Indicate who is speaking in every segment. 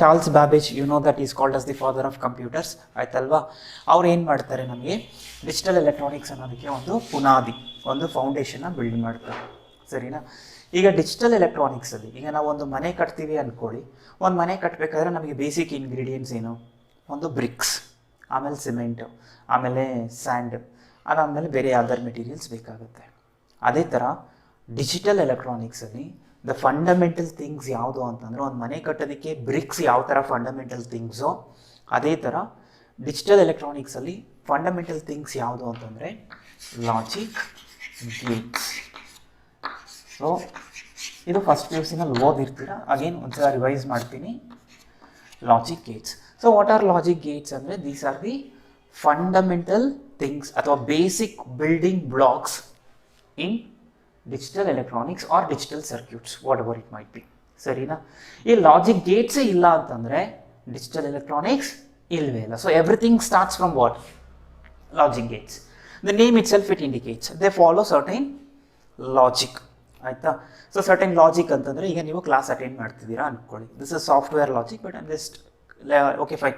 Speaker 1: Charles Babbage, you know that is called as the father of computers, ಆಯ್ತಲ್ವಾ. ಅವ್ರು ಏನು ಮಾಡ್ತಾರೆ, ನಮಗೆ ಡಿಜಿಟಲ್ ಎಲೆಕ್ಟ್ರಾನಿಕ್ಸ್ ಅನ್ನೋದಕ್ಕೆ ಒಂದು ಪುನಾದಿ, ಒಂದು ಫೌಂಡೇಶನ್ನ ಬಿಲ್ಡ್ ಮಾಡ್ತಾರೆ, ಸರಿನಾ. ಈಗ ಡಿಜಿಟಲ್ ಎಲೆಕ್ಟ್ರಾನಿಕ್ಸಲ್ಲಿ ಈಗ ನಾವು ಒಂದು ಮನೆ ಕಟ್ತೀವಿ ಅಂದ್ಕೊಳ್ಳಿ. ಒಂದು ಮನೆ ಕಟ್ಟಬೇಕಾದ್ರೆ ನಮಗೆ ಬೇಸಿಕ್ ಇಂಗ್ರೀಡಿಯೆಂಟ್ಸ್ ಏನು, ಒಂದು ಬ್ರಿಕ್ಸ್, ಆಮೇಲೆ ಸಿಮೆಂಟು, ಆಮೇಲೆ ಸ್ಯಾಂಡ್, ಅದಾದಮೇಲೆ ಬೇರೆ ಅದರ್ ಮೆಟೀರಿಯಲ್ಸ್ ಬೇಕಾಗುತ್ತೆ. ಅದೇ ಥರ ಡಿಜಿಟಲ್ ಎಲೆಕ್ಟ್ರಾನಿಕ್ಸಲ್ಲಿ ದ ಫಂಡಮೆಂಟಲ್ ಥಿಂಗ್ಸ್ ಯಾವುದು ಅಂತಂದರೆ, ಒಂದು ಮನೆ ಕಟ್ಟೋದಕ್ಕೆ ಬ್ರಿಕ್ಸ್ ಯಾವ ಥರ ಫಂಡಮೆಂಟಲ್ ಥಿಂಗ್ಸೋ, ಅದೇ ಥರ ಡಿಜಿಟಲ್ ಎಲೆಕ್ಟ್ರಾನಿಕ್ಸಲ್ಲಿ ಫಂಡಮೆಂಟಲ್ ಥಿಂಗ್ಸ್ ಯಾವುದು ಅಂತಂದರೆ ಲಾಜಿಕ್ ಗೇಟ್ಸ್. ಸೊ ಇದು ಫಸ್ಟ್ ಪಿ ಯು ಸಿನಲ್ಲಿ ಓದಿರ್ತೀರ, ಅಗೇನ್ ಒಂದ್ಸಲ ರಿವೈಸ್ ಮಾಡ್ತೀನಿ. Logic gates. So what are logic gates ಅಂದರೆ, these are the fundamental things ಅಥವಾ basic building blocks in digital electronics or digital circuits, whatever it might be, ಸರಿನಾ. ಈ logic ಗೇಟ್ಸೇ ಇಲ್ಲ ಅಂತಂದರೆ ಡಿಜಿಟಲ್ ಎಲೆಕ್ಟ್ರಾನಿಕ್ಸ್ ಇಲ್ಲವೇ ಇಲ್ಲ. So everything starts from what, logic gates. The name itself it indicates they follow certain logic, ಆಯಿತಾ. So certain logic ಅಂತಂದರೆ, ಈಗ ನೀವು ಕ್ಲಾಸ್ ಅಟೆಂಡ್ ಮಾಡ್ತಿದ್ದೀರಾ ಅಂದ್ಕೊಳ್ಳಿ, this is software logic, but I'm just okay fine.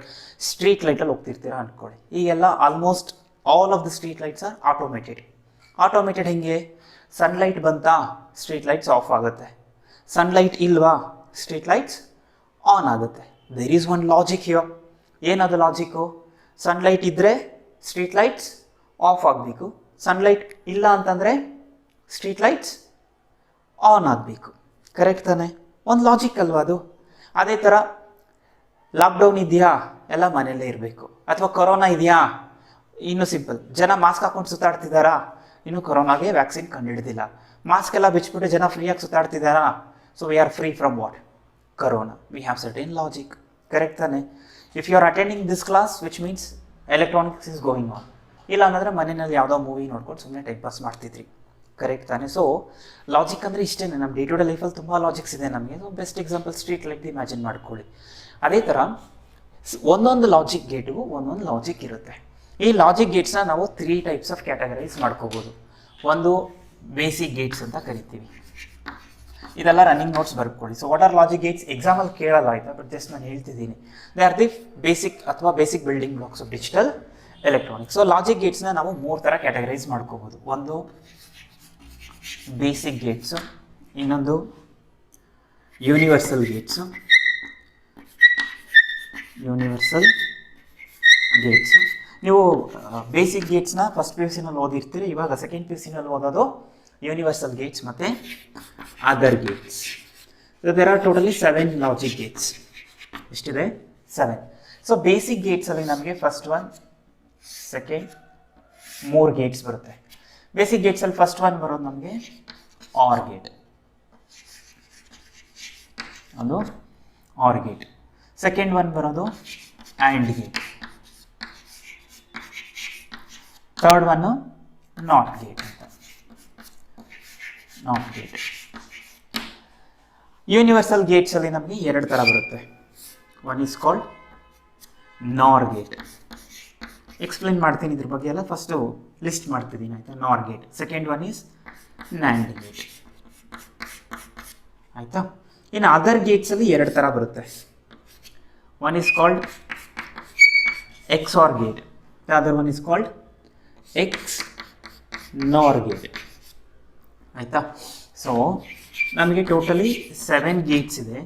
Speaker 1: Street ಲೈಟಲ್ಲಿ ಹೋಗ್ತಿರ್ತೀರಾ ಅಂದ್ಕೊಳ್ಳಿ, ಈಗೆಲ್ಲ almost all of the street lights are automated. Automated ಹೆಂಗೆ, ಸನ್ಲೈಟ್ ಬಂತಾ ಸ್ಟ್ರೀಟ್ ಲೈಟ್ಸ್ ಆಫ್ ಆಗುತ್ತೆ, ಸನ್ಲೈಟ್ ಇಲ್ವಾ ಸ್ಟ್ರೀಟ್ ಲೈಟ್ಸ್ ಆನ್ ಆಗುತ್ತೆ. There is one logic here. ಏನದು ಲಾಜಿಕ್ಕು, ಸನ್ಲೈಟ್ ಇದ್ದರೆ ಸ್ಟ್ರೀಟ್ ಲೈಟ್ಸ್ ಆಫ್ ಆಗಬೇಕು, ಸನ್ಲೈಟ್ ಇಲ್ಲ ಅಂತಂದರೆ ಸ್ಟ್ರೀಟ್ ಲೈಟ್ಸ್ ಆನ್ ಆಗಬೇಕು, ಕರೆಕ್ಟ್ ತಾನೆ, ಒಂದು ಲಾಜಿಕ್ ಅಲ್ವಾ ಅದು. ಅದೇ ಥರ ಲಾಕ್ಡೌನ್ ಇದೆಯಾ, ಎಲ್ಲ ಮನೆಯಲ್ಲೇ ಇರಬೇಕು. ಅಥವಾ ಕೊರೋನಾ ಇದೆಯಾ, ಇನ್ನೂ ಸಿಂಪಲ್, ಜನ ಮಾಸ್ಕ್ ಹಾಕೊಂಡು ಸುತ್ತಾಡ್ತಿದ್ದಾರಾ, ಇನ್ನು ಕೊರೋನಾಗೆ ವ್ಯಾಕ್ಸಿನ್ ಕಂಡುಹಿಡಿದಿಲ್ಲ, ಮಾಸ್ಕ್ ಎಲ್ಲ ಬಿಚ್ಚಿಬಿಟ್ಟು ಜನ ಫ್ರೀಯಾಗಿ ಸುತ್ತಾಡ್ತಿದ್ದಾರಾ, so we are free from what, corona. We have certain logic, correct ತಾನೆ. If you are attending this class which means electronics is going on. ಇಲ್ಲ ಅನ್ನೋದ್ರೆ ಮನೆಯಲ್ಲಿ ಯಾವುದೋ ಮೂವಿ ನೋಡ್ಕೊಂಡು ಸುಮ್ಮನೆ ಟೈಮ್ ಪಾಸ್ ಮಾಡ್ತಿದ್ರಿ, ಕರೆಕ್ಟ್ ತಾನೆ. ಸೊ ಲಾಜಿಕ್ ಅಂದರೆ ಇಷ್ಟೇ, ನಮ್ಮ ಡೇ ಟು ಡೇ ಲೈಫಲ್ಲಿ ತುಂಬ ಲಾಜಿಕ್ಸ್ ಇದೆ ನಮಗೆ. So best example street light imagine ಮಾಡ್ಕೊಳ್ಳಿ. ಅದೇ ಥರ ಒಂದೊಂದು ಲಾಜಿಕ್ ಗೇಟ್ಗೂ ಒಂದೊಂದು ಲಾಜಿಕ್ ಇರುತ್ತೆ. ಈ ಲಾಜಿಕ್ ಗೇಟ್ಸ್ನ ನಾವು 3 ಟೈಪ್ಸ್ ಆಫ್ ಕ್ಯಾಟಗರೈಸ್ ಮಾಡ್ಕೋಬೋದು. ಒಂದು ಬೇಸಿಕ್ ಗೇಟ್ಸ್ ಅಂತ ಕರಿತೀವಿ, ಇದೆಲ್ಲ ರನ್ನಿಂಗ್ ನೋಟ್ಸ್ ಬರ್ಕೊಳ್ಳಿ. So what are logic gates ಎಕ್ಸಾಮಲ್ಲಿ ಕೇಳಲ್ಲ, ಆಯಿತಾ, ಬಟ್ ಜಸ್ಟ್ ನಾನು ಹೇಳ್ತಿದ್ದೀನಿ. ದೇ ಆರ್ ದಿ ಬೇಸಿಕ್ ಅಥವಾ basic building blocks of digital electronics. So logic ಗೇಟ್ಸ್ನ ನಾವು 3 ಥರ ಕ್ಯಾಟಗರೈಸ್ ಮಾಡ್ಕೋಬೋದು. ಒಂದು ಬೇಸಿಕ್ ಗೇಟ್ಸು, ಇನ್ನೊಂದು ಯೂನಿವರ್ಸಲ್ ಗೇಟ್ಸು, ನೀವು ಬೇಸಿಕ್ ಗೇಟ್ಸ್ನ ಫಸ್ಟ್ ಪಿ ಯು ಸಿನಲ್ಲಿ ಓದಿರ್ತೀರಿ, ಇವಾಗ ಸೆಕೆಂಡ್ ಪಿ ಯು ಸಿನಲ್ಲಿ ಓದೋದು ಯೂನಿವರ್ಸಲ್ ಗೇಟ್ಸ್ ಮತ್ತು other gates. So there are totally 7 logic Gates. ಎಷ್ಟಿದೆ, 7. ಸೊ ಬೇಸಿಕ್ ಗೇಟ್ಸಲ್ಲಿ ನಮಗೆ ಫಸ್ಟ್ ಒನ್, ಸೆಕೆಂಡ್, 3 ಗೇಟ್ಸ್ ಬರುತ್ತೆ. ಬೇಸಿಕ್ ಗೇಟ್ಸಲ್ಲಿ ಫಸ್ಟ್ ಒನ್ ಬರೋದು ನಮಗೆ ಆರ್ ಗೇಟ್, ಅದು ಆರ್ ಗೇಟ್. ಸೆಕೆಂಡ್ ಒನ್ ಬರೋದು and gate. Third one not gate ಅಂತ, ನಾಟ್ ಗೇಟ್. ಯೂನಿವರ್ಸಲ್ ಗೇಟ್ಸಲ್ಲಿ ನಮಗೆ 2 ಥರ ಬರುತ್ತೆ. ಒನ್ ಈಸ್ ಕಾಲ್ಡ್ ನಾರ್ ಗೇಟ್. ಎಕ್ಸ್ಪ್ಲೇನ್ ಮಾಡ್ತೀನಿ ಇದ್ರ ಬಗ್ಗೆ ಎಲ್ಲ, ಫಸ್ಟು ಲಿಸ್ಟ್ ಮಾಡ್ತಿದ್ದೀನಿ, ಆಯಿತಾ. ನಾರ್ gate. Second one is NAND gate, ಆಯಿತಾ. ಇನ್ನು ಅದರ್ ಗೇಟ್ಸಲ್ಲಿ 2 ಥರ ಬರುತ್ತೆ. One is called X R gate, the other one is called X NOR gate, ಆಯಿತಾ. ಸೊ ನಮಗೆ ಟೋಟಲಿ 7 ಗೇಟ್ಸ್ ಇದೆ.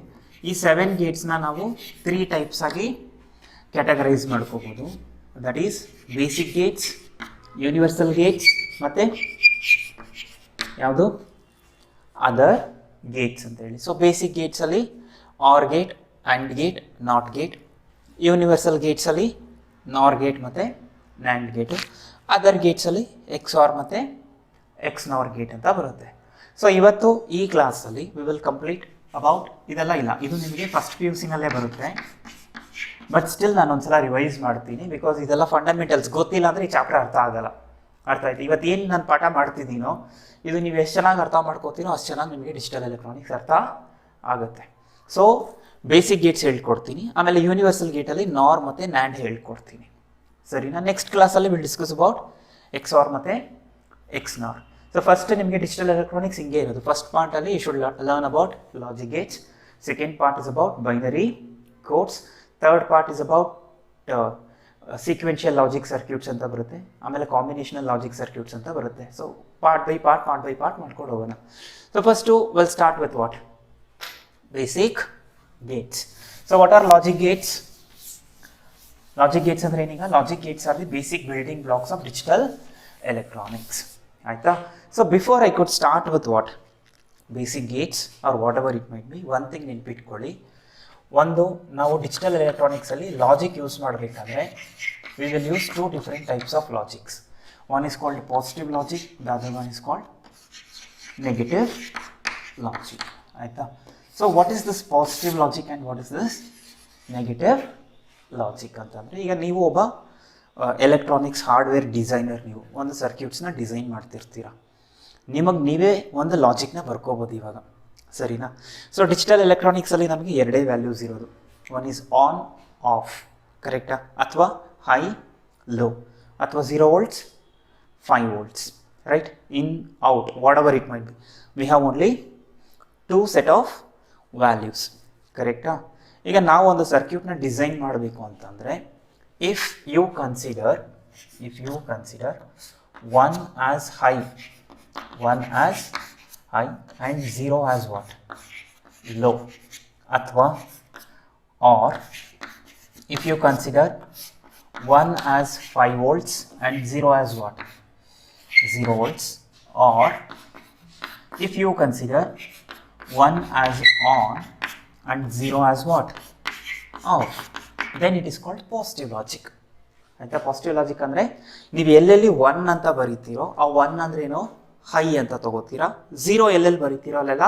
Speaker 1: ಈ 7 ಗೇಟ್ಸ್ನ ನಾವು 3 ಟೈಪ್ಸ್ ಆಗಿ ಕ್ಯಾಟಗರೈಸ್ ಮಾಡ್ಕೋಬೋದು. That is basic gates, universal gates ಮತ್ತು ಯಾವುದು ಅದರ್ ಗೇಟ್ಸ್ ಅಂತೇಳಿ. ಸೊ ಬೇಸಿಕ್ ಗೇಟ್ಸಲ್ಲಿ OR gate, AND gate, NOT gate. Universal ಗೇಟ್ಸಲ್ಲಿ ನಾರ್ ಗೇಟ್ ಮತ್ತು ನ್ಯಾಂಡ್ ಗೇಟು. ಅದರ್ ಗೇಟ್ಸಲ್ಲಿ ಎಕ್ಸ್ ಆರ್ ಮತ್ತು ಎಕ್ಸ್ ನಾರ್ ಗೇಟ್ ಅಂತ ಬರುತ್ತೆ. ಸೊ ಇವತ್ತು ಈ ಕ್ಲಾಸಲ್ಲಿ ವಿ ವಿಲ್ ಕಂಪ್ಲೀಟ್ ಅಬೌಟ್ ಇದೆಲ್ಲ ಇಲ್ಲ, ಇದು ನಿಮಗೆ ಫಸ್ಟ್ ಪಿ ಯು ಸಿನಲ್ಲೇ ಬರುತ್ತೆ, ಬಟ್ ಸ್ಟಿಲ್ ನಾನು ಒಂದ್ಸಲ ರಿವೈಸ್ ಮಾಡ್ತೀನಿ. ಬಿಕಾಸ್ ಇದೆಲ್ಲ ಫಂಡಮೆಂಟಲ್ಸ್ ಗೊತ್ತಿಲ್ಲ ಅಂದರೆ ಈ ಚಾಪ್ಟರ್ ಅರ್ಥ ಆಗಲ್ಲ. ಅರ್ಥ ಆಯ್ತು. ಇವತ್ತು ಏನು ನಾನು ಪಾಠ ಮಾಡ್ತಿದ್ದೀನೋ ಇದು ನೀವು ಎಷ್ಟು ಚೆನ್ನಾಗಿ ಅರ್ಥ ಮಾಡ್ಕೋತೀನೋ ಅಷ್ಟು ಚೆನ್ನಾಗಿ ನಿಮಗೆ ಡಿಜಿಟಲ್ ಎಲೆಕ್ಟ್ರಾನಿಕ್ಸ್ ಅರ್ಥ ಆಗುತ್ತೆ. ಸೊ ಬೇಸಿಕ್ ಗೇಟ್ಸ್ ಹೇಳ್ಕೊಡ್ತೀನಿ, ಆಮೇಲೆ ಯೂನಿವರ್ಸಲ್ ಗೇಟಲ್ಲಿ ನಾರ್ ಮತ್ತು ನ್ಯಾಂಡ್ ಹೇಳ್ಕೊಡ್ತೀನಿ, ಸರಿನಾ. ನೆಕ್ಸ್ಟ್ ಕ್ಲಾಸಲ್ಲಿ will discuss about X OR ಮತ್ತು ಎಕ್ಸ್ ನಾರ್. ಸೊ ಫಸ್ಟ್ ನಿಮಗೆ ಡಿಜಿಟಲ್ ಎಲೆಕ್ಟ್ರಾನಿಕ್ಸ್ ಹಿಂಗೆ ಇರೋದು. ಫಸ್ಟ್ ಪಾರ್ಟಲ್ಲಿ you should learn about logic gates. Second part is about binary codes. Third part is about sequential logic circuits ಅಂತ ಬರುತ್ತೆ, ಆಮೇಲೆ combinational logic circuits ಅಂತ ಬರುತ್ತೆ. ಸೊ ಪಾರ್ಟ್ ಬೈ ಪಾರ್ಟ್ ಮಾಡ್ಕೊಂಡು ಹೋಗೋಣ. So first will start with what? Basic gates. So what are logic gates? Logic gates ಅಂದರೆ ಏನೀಗ? Logic gates are the basic building blocks of digital electronics. ಆಯಿತಾ? So before I could start with what? Basic gates or whatever it might be, one thing ನೆನ್ಪಿಟ್ಕೊಳ್ಳಿ. ಒಂದು, ನಾವು ಡಿಜಿಟಲ್ ಎಲೆಕ್ಟ್ರಾನಿಕ್ಸಲ್ಲಿ logic use ಮಾಡಬೇಕಾದ್ರೆ we will use two different types of logics. One is called positive logic, the other one is called negative logic. ಆಯಿತಾ? So what is this positive logic and what is this negative logic ಅಂತಂದರೆ, ಈಗ ನೀವು ಒಬ್ಬ electronics hardware designer, ನೀವು ಒಂದು ಸರ್ಕ್ಯೂಟ್ಸ್ನ design ಮಾಡ್ತಿರ್ತೀರ, ನಿಮಗೆ ನೀವೇ ಒಂದು ಲಾಜಿಕ್ನ ಬರ್ಕೋಬೋದು ಇವಾಗ, ಸರಿನಾ? ಸೊ ಡಿಜಿಟಲ್ ಎಲೆಕ್ಟ್ರಾನಿಕ್ಸಲ್ಲಿ ನಮಗೆ ಎರಡೇ ವ್ಯಾಲ್ಯೂಸ್ ಇರೋದು. ಒನ್ ಈಸ್ ಆನ್ ಆಫ್, ಕರೆಕ್ಟಾ? ಅಥವಾ ಹೈ ಲೋ, ಅಥವಾ 0 volts 5 volts, right? In out, whatever it might be, we have only 2 set of values, ಕರೆಕ್ಟಾ? ಈಗ ನಾವು ಒಂದು ಸರ್ಕ್ಯೂಟ್ನ ಡಿಸೈನ್ ಮಾಡಬೇಕು ಅಂತಂದರೆ, if you consider 1 as high and 0 as what? Low. Athwa, or if you consider 1 as 5 volts and 0 as what? 0 volts. Or if you consider 1 as on and 0 as what? Off. Then it is called positive logic. ಆಯಿತಾ? Positive logic ಅಂದರೆ ನೀವು ಎಲ್ಲೆಲ್ಲಿ 1 ಅಂತ ಬರೀತೀರೋ ಆ 1 ಅಂದ್ರೆ ಏನೋ high ಅಂತ ತಗೋತೀರಾ, 0 ಎಲ್ಲೆಲ್ಲಿ ಬರೀತೀರೋ ಅಲ್ಲೆಲ್ಲ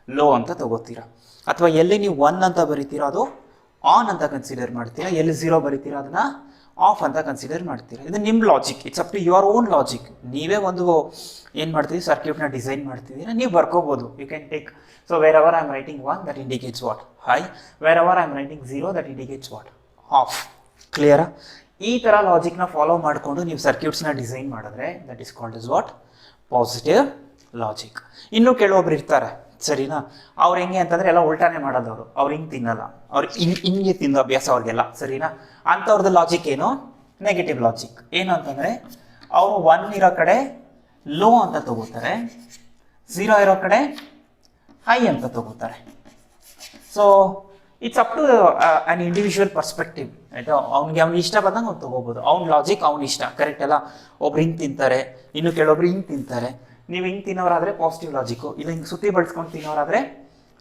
Speaker 1: ಲೋ ಅಂತ ತಗೋತೀರಾ. ಅಥವಾ ಎಲ್ಲಿ ನೀವು 1 ಅಂತ ಬರೀತೀರೋ ಅದು ಆನ್ ಅಂತ ಕನ್ಸಿಡರ್ ಮಾಡ್ತೀರಾ, ಎಲ್ಲಿ 0 ಬರೀತೀರೋ ಅದನ್ನು ಆಫ್ ಅಂತ ಕನ್ಸಿಡರ್ ಮಾಡ್ತೀರಾ. ಇದು ನಿಮ್ಮ logic, it's up to your own logic. ನೀವೇ ಒಂದು ಏನು ಮಾಡ್ತೀವಿ, ಸರ್ಕ್ಯೂಟ್ನ ಡಿಸೈನ್ ಮಾಡ್ತಿದ್ದೀರಾ, ನೀವು ಬರ್ಕೋಬೋದು. You can take, so wherever I am writing 1 that indicates what? High. Wherever I am writing 0 that indicates what? Off. ಕ್ಲಿಯರಾ? ಈ ಥರ ಲಾಜಿಕ್ನ ಫಾಲೋ ಮಾಡಿಕೊಂಡು ನೀವು ಸರ್ಕ್ಯೂಟ್ಸ್ನ ಡಿಸೈನ್ ಮಾಡಿದ್ರೆ that is called is what? Positive logic. ಇನ್ನೂ ಕೆಲವೊಬ್ರು ಇರ್ತಾರೆ, ಸರಿನಾ? ಅವ್ರು ಹೆಂಗೆ ಅಂತಂದರೆ ಎಲ್ಲ ಉಲ್ಟಾನೇ ಮಾಡೋದವರು, ಅವ್ರು ಹಿಂಗೆ ತಿನ್ನಲ್ಲ, ಅವ್ರು ಹಿಂಗೆ ತಿನ್ನೋ ಅಭ್ಯಾಸ ಅವ್ರಿಗೆಲ್ಲ, ಸರಿನಾ? ಅಂಥವ್ರದ್ದು ಲಾಜಿಕ್ ಏನು? Negative logic. ಏನು ಅಂತಂದರೆ ಅವರು 1 ಇರೋ ಕಡೆ ಲೋ ಅಂತ ತಗೋತಾರೆ, 0 ಇರೋ ಕಡೆ ಹೈ ಅಂತ ತಗೋತಾರೆ. So it's up to an individual perspective, ಆಯಿತಾ? ಅವ್ನಿಗೆ ಇಷ್ಟ ಬಂದಂಗೆ ಅವ್ನು ತೊಗೋಬೋದು, ಅವ್ನ ಲಾಜಿಕ್ ಅವ್ನ ಇಷ್ಟ, ಕರೆಕ್ಟ್ ಅಲ್ಲ? ಒಬ್ರು ಹಿಂಗೆ ತಿಂತಾರೆ, ಇನ್ನು ಕೆಲವೊಬ್ರು ಹಿಂಗೆ ತಿಂತಾರೆ. ನೀವು ಹಿಂಗೆ ತಿನ್ನೋರಾದರೆ ಪಾಸಿಟಿವ್ ಲಾಜಿಕ್ಕು, ಇಲ್ಲ ಹಿಂಗೆ ಸುತ್ತಿ ಬಳಸ್ಕೊಂಡು ತಿನ್ನೋರಾದರೆ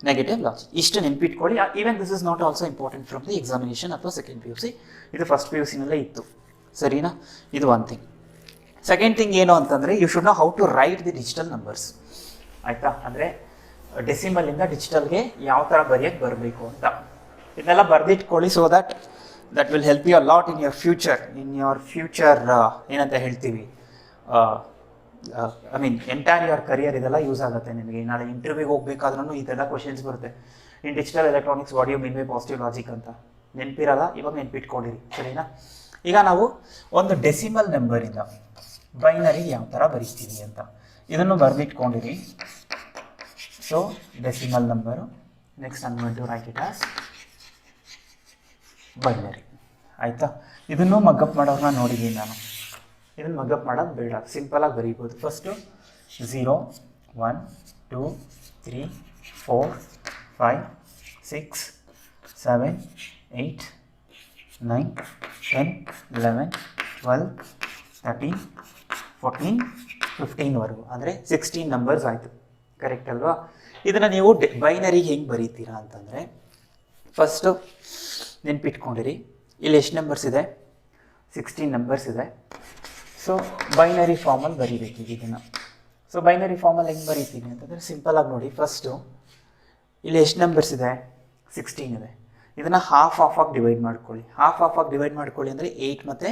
Speaker 1: ನೆಗೆಟಿವ್ ಲಾಜಿಕ್. ಇಷ್ಟು ನೆನ್ಪಿಟ್ಕೊಳ್ಳಿ. Even this is not also important from the examination ಅಥವಾ ಸೆಕೆಂಡ್ PUC, ಇದು ಫಸ್ಟ್ PUCನಲ್ಲೇ ಇತ್ತು, ಸರಿನಾ? ಇದು ಒನ್ ಥಿಂಗ್. ಸೆಕೆಂಡ್ ಥಿಂಗ್ ಏನು ಅಂತಂದರೆ, you should know how to write the digital numbers, ಆಯಿತಾ? ಅಂದರೆ ಡೆಸಿಮಲಿಂದ ಡಿಜಿಟಲ್ಗೆ ಯಾವ ಥರ ಬರೆಯೋಕ್ಕೆ ಬರಬೇಕು ಅಂತ ಇದನ್ನೆಲ್ಲ ಬರೆದಿಟ್ಕೊಳ್ಳಿ. So that will help you a lot in your future ಏನಂತ ಹೇಳ್ತೀವಿ, I mean entire your career ಇದೆಲ್ಲ ಯೂಸ್ ಆಗುತ್ತೆ ನಿಮಗೆ. ನಾಳೆ ಇಂಟರ್ವ್ಯೂಗೆ ಹೋಗ್ಬೇಕಾದ್ರೂ ಇದೆಲ್ಲ ಕ್ವಶನ್ಸ್ ಬರುತ್ತೆ. In digital electronics what you mean by positive logic ಅಂತ ನೆನಪಿರಲ್ಲ, ಇವಾಗ ನೆನ್ಪಿಟ್ಕೊಂಡಿರಿ, ಸರಿನಾ? ಈಗ ನಾವು ಒಂದು ಡೆಸಿಮಲ್ ನಂಬರಿಂದ ಬೈನರಿ ಯಾವ ಥರ ಬರೀತೀವಿ ಅಂತ ಇದನ್ನು ಬರೆದಿಟ್ಕೊಂಡಿರಿ. So decimal number, next I am going to write it as binary, ಆಯಿತಾ? ಇದನ್ನು ಮಗ್ಗಪ್ ಮಾಡೋರನ್ನ ನೋಡಿದ್ದೀನಿ ನಾನು. ಇದನ್ನು ಮಗ್ಗಪ್ ಮಾಡೋದು ಬೇಡ, ಸಿಂಪಲಾಗಿ ಬರೀಬೋದು. ಫಸ್ಟು 0 1 2 3 4 5 6 7 8 9 10 11 12 13 14 15ವರೆಗೂ, ಅಂದರೆ 16 ನಂಬರ್ಸ್ ಆಯಿತು, ಕರೆಕ್ಟ್ ಅಲ್ವಾ? ಇದನ್ನು ನೀವು ಬೈನರಿಗೆ ಹೆಂಗೆ ಬರೀತೀರಾ ಅಂತಂದರೆ, ಫಸ್ಟು ನೆನ್ಪಿಟ್ಕೊಂಡಿರಿ, ಇಲ್ಲಿ ಎಷ್ಟು ನಂಬರ್ಸ್ ಇದೆ? 16 ನಂಬರ್ಸ್ ಇದೆ. ಸೊ ಬೈನರಿ ಫಾರ್ಮಲ್ಲಿ ಬರೀಬೇಕು ಇದನ್ನು. ಸೊ ಬೈನರಿ ಫಾರ್ಮಲ್ಲಿ ಹೆಂಗೆ ಬರೀತೀನಿ ಅಂತಂದರೆ, ಸಿಂಪಲಾಗಿ ನೋಡಿ, ಫಸ್ಟು ಇಲ್ಲಿ ಎಷ್ಟು ನಂಬರ್ಸ್ ಇದೆ? 16 ಇದೆ. ಇದನ್ನು ಹಾಫಾಗಿ ಡಿವೈಡ್ ಮಾಡ್ಕೊಳ್ಳಿ. ಹಾಫಾಗಿ ಡಿವೈಡ್ ಮಾಡ್ಕೊಳ್ಳಿ ಅಂದರೆ 8 ಮತ್ತು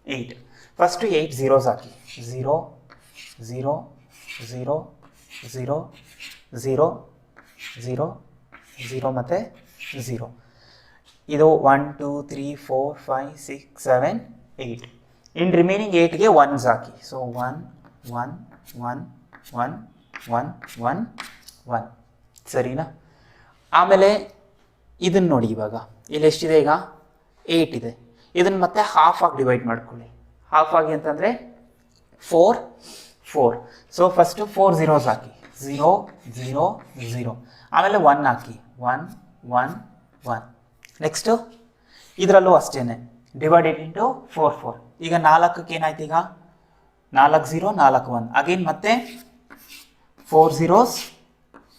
Speaker 1: 8. ಫಸ್ಟು 8 zeros ಹಾಕಿ, 0 0 0 0 0 0 0 ಮತ್ತು 0. ಇದು 1 2 3 4 5 6 7 8. ಇನ್ ರಿಮೈನಿಂಗ್ 8ಗೆ 1s ಹಾಕಿ. ಸೊ 1 1 1 1 1 1 1, ಸರಿನಾ? ಆಮೇಲೆ ಇದನ್ನು ನೋಡಿ, ಇವಾಗ ಇಲ್ಲಿ ಎಷ್ಟಿದೆ ಈಗ 8 ಇದೆ. ಇದನ್ನು ಮತ್ತೆ ಹಾಫ್ ಆಗಿ ಡಿವೈಡ್ ಮಾಡ್ಕೊಳ್ಳಿ. ಹಾಫ್ ಆಗಿ ಅಂತಂದರೆ 4 4. ಸೊ ಫಸ್ಟು 4 zeros ಹಾಕಿ, 0 0 0. ಆಮೇಲೆ 1 ಹಾಕಿ, 1 1 1. ನೆಕ್ಸ್ಟು ಇದರಲ್ಲೂ ಅಷ್ಟೇ, ಡಿವೈಡೆಡ್ ಇಂಟು 4 4. ಈಗ 4ಕ್ಕೆ ಏನಾಯ್ತು, ಈಗ 4 0 4 1. ಅಗೇನ್ ಮತ್ತೆ 4 zeros